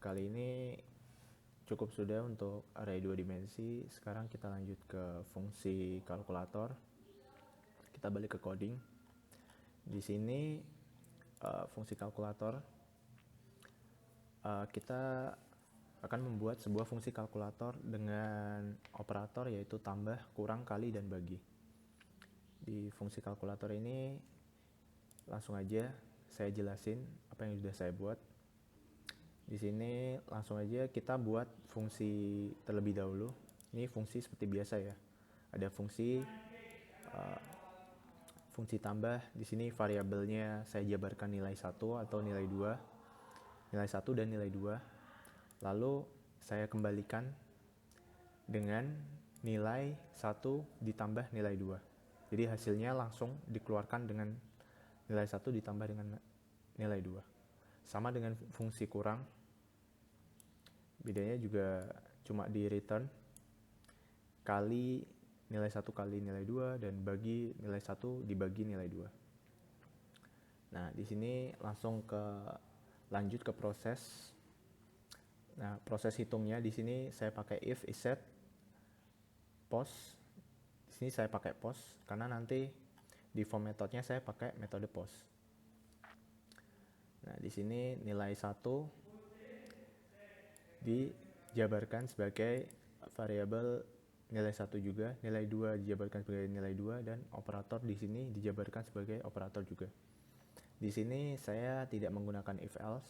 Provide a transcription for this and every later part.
Kali ini cukup sudah untuk array 2 dimensi. Sekarang kita lanjut ke fungsi kalkulator. Kita balik ke coding. Di sini fungsi kalkulator, kita akan membuat sebuah fungsi kalkulator dengan operator yaitu tambah, kurang, kali, dan bagi. Di fungsi kalkulator ini langsung aja saya jelasin apa yang sudah saya buat. Di sini langsung aja kita buat fungsi terlebih dahulu. Ini fungsi seperti biasa ya. Ada fungsi tambah. Di sini variabelnya saya jabarkan nilai 1 atau nilai 2. Nilai 1 dan nilai 2. Lalu saya kembalikan dengan nilai 1 ditambah nilai 2. Jadi hasilnya langsung dikeluarkan dengan nilai 1 ditambah dengan nilai 2. Sama dengan fungsi kurang. Bedanya juga cuma di return kali nilai 1 kali nilai 2 dan bagi nilai 1 dibagi nilai 2. Nah, di sini langsung lanjut ke proses. Nah, proses hitungnya di sini saya pakai if, isset, post. Di sini saya pakai post karena nanti di form metodenya saya pakai metode post. Nah, di sini nilai 1 dijabarkan sebagai variabel nilai 1 juga, nilai 2 dijabarkan sebagai nilai 2, dan operator di sini dijabarkan sebagai operator juga. Di sini saya tidak menggunakan if else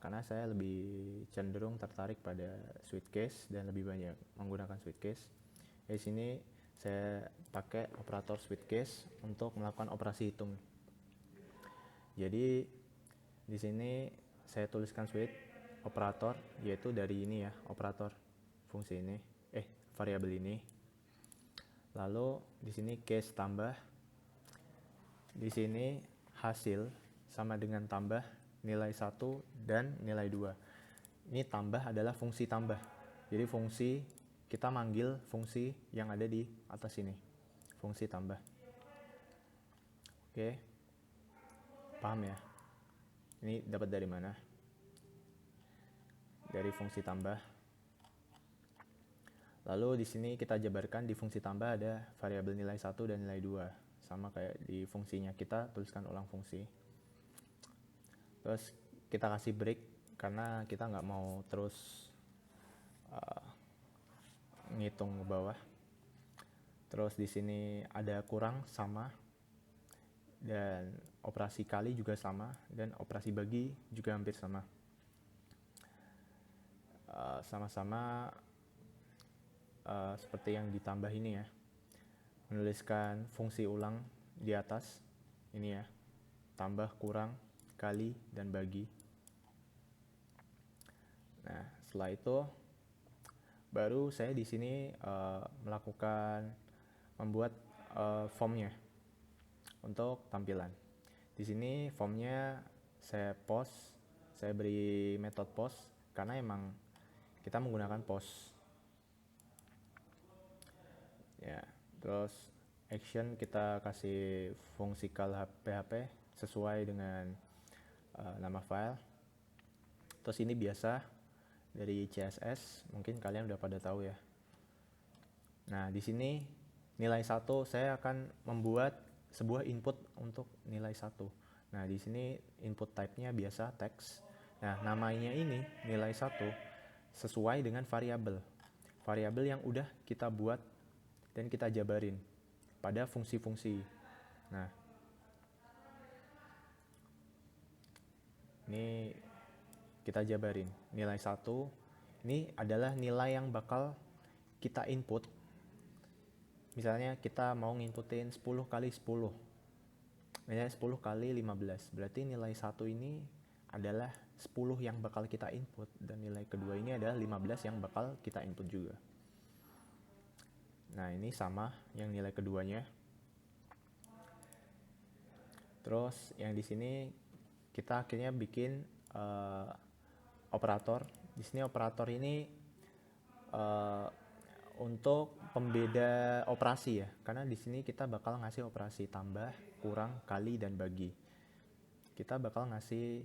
karena saya lebih cenderung tertarik pada switch case dan lebih banyak menggunakan switch case. Di sini saya pakai operator switch case untuk melakukan operasi hitung. Jadi di sini saya tuliskan switch operator, yaitu dari ini ya, operator fungsi ini, variabel ini. Lalu di sini case tambah. Di sini hasil sama dengan tambah nilai 1 dan nilai 2. Ini tambah adalah fungsi tambah. Jadi fungsi, kita manggil fungsi yang ada di atas ini, fungsi tambah. Oke, paham ya? Ini dapat dari mana? Dari fungsi tambah. Lalu di sini kita jabarkan di fungsi tambah ada variabel nilai 1 dan nilai 2. Sama kayak di fungsinya, kita tuliskan ulang fungsi. Terus kita kasih break karena kita nggak mau terus ngitung ke bawah. Terus di sini ada kurang sama, dan operasi kali juga sama, dan operasi bagi juga hampir sama. Sama-sama seperti yang ditambah ini ya, menuliskan fungsi ulang di atas ini ya, tambah, kurang, kali, dan bagi. Nah, setelah itu baru saya di sini membuat formnya untuk tampilan. Di sini formnya saya post, saya beri metode post karena emang kita menggunakan post. Ya, terus action kita kasih fungsi call php sesuai dengan nama file. Terus ini biasa dari CSS, mungkin kalian udah pada tahu ya. Nah, di sini nilai 1 saya akan membuat sebuah input untuk nilai 1. Nah, di sini input type-nya biasa teks. Nah, namanya ini nilai 1 sesuai dengan variabel. Variabel yang udah kita buat dan kita jabarin pada fungsi-fungsi. Nah, ini kita jabarin. Nilai 1 ini adalah nilai yang bakal kita input. Misalnya kita mau nginputin 10 kali 10. Misalnya 10 kali 15. Berarti nilai 1 ini adalah 10 yang bakal kita input, dan nilai kedua ini adalah 15 yang bakal kita input juga. Nah, ini sama yang nilai keduanya. Terus yang di sini kita akhirnya bikin operator. Di sini operator ini untuk pembeda operasi ya, karena di sini kita bakal ngasih operasi tambah, kurang, kali, dan bagi. Kita bakal ngasih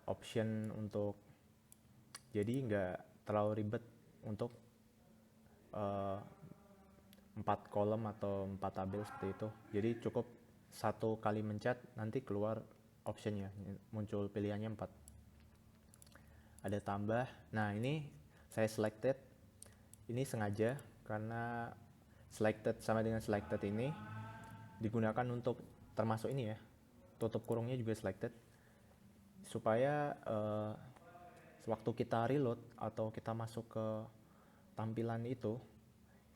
option untuk, jadi nggak terlalu ribet untuk 4 kolom atau 4 tabel seperti itu. Jadi cukup satu kali mencet nanti keluar optionnya, muncul pilihannya 4. Ada tambah. Nah ini saya selected, ini sengaja karena selected sama dengan selected ini digunakan untuk termasuk ini ya, tutup kurungnya juga selected, supaya sewaktu kita reload atau kita masuk ke tampilan itu,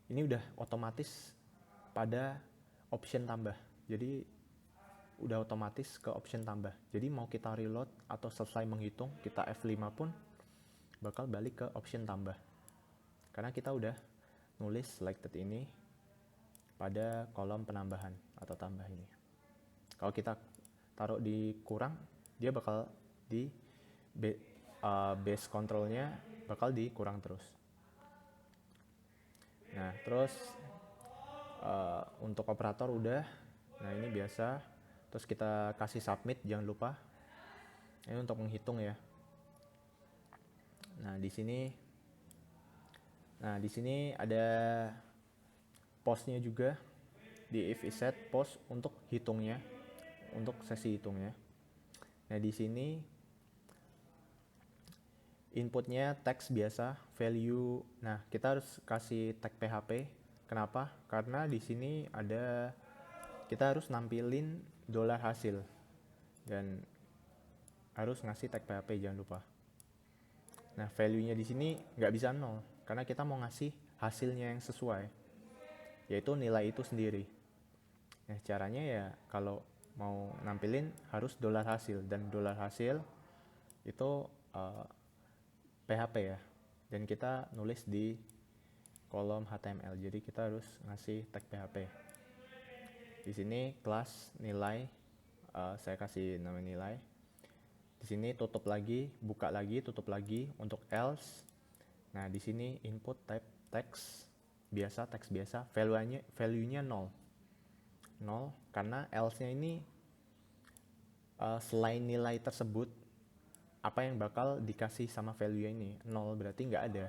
ini udah otomatis pada option tambah. Jadi udah otomatis ke option tambah. Jadi mau kita reload atau selesai menghitung, kita F5 pun bakal balik ke option tambah. Karena kita udah nulis selected ini pada kolom penambahan atau tambah ini. Kalau kita taruh di kurang, dia bakal di base controlnya bakal dikurang terus. Nah terus untuk operator udah. Nah ini biasa. Terus kita kasih submit, jangan lupa. Ini untuk menghitung ya. Nah di sini ada postnya juga di if is set post untuk hitungnya, untuk sesi hitungnya. Nah di sini inputnya teks biasa, value. Nah kita harus kasih tag PHP. Kenapa? Karena di sini kita harus nampilin dolar hasil dan harus ngasih tag PHP, jangan lupa. Nah value-nya di sini nggak bisa 0 karena kita mau ngasih hasilnya yang sesuai, yaitu nilai itu sendiri. Nah caranya ya kalau mau nampilin harus dolar hasil, dan dolar hasil itu PHP ya, dan kita nulis di kolom HTML. Jadi kita harus ngasih tag PHP. Di sini kelas nilai, saya kasih nama nilai. Di sini tutup lagi, buka lagi, tutup lagi untuk else. Nah di sini input type teks biasa, value-nya 0 karena else-nya ini selain nilai tersebut, apa yang bakal dikasih sama value ini 0, berarti nggak ada.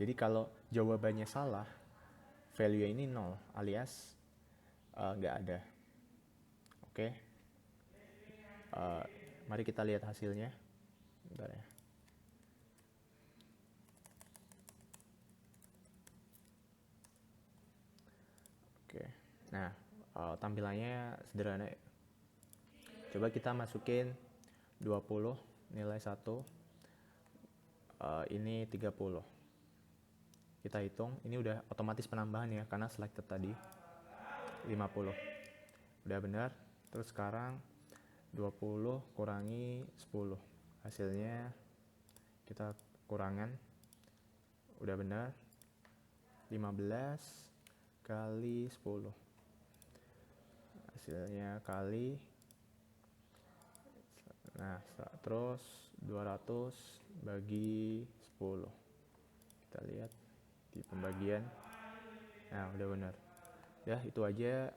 Jadi kalau jawabannya salah, value ini 0 alias nggak ada. Oke. Mari kita lihat hasilnya. Bentar ya. Oke. Nah, tampilannya sederhana. Coba kita masukin 20, nilai 1. Ini 30. Kita hitung, ini udah otomatis penambahan ya karena selected tadi. 50. Udah benar. Terus sekarang 20 kurangi 10. Hasilnya kita kurangan. Udah benar. 15 kali 10. Hasilnya kali. Nah, terus 200 bagi 10. Kita lihat di pembagian. Nah, udah benar. Ya, itu aja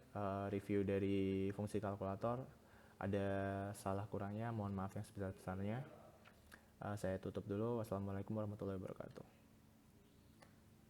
review dari fungsi kalkulator. Ada salah kurangnya, mohon maaf yang sebesar-besarnya. Saya tutup dulu. Wassalamualaikum warahmatullahi wabarakatuh.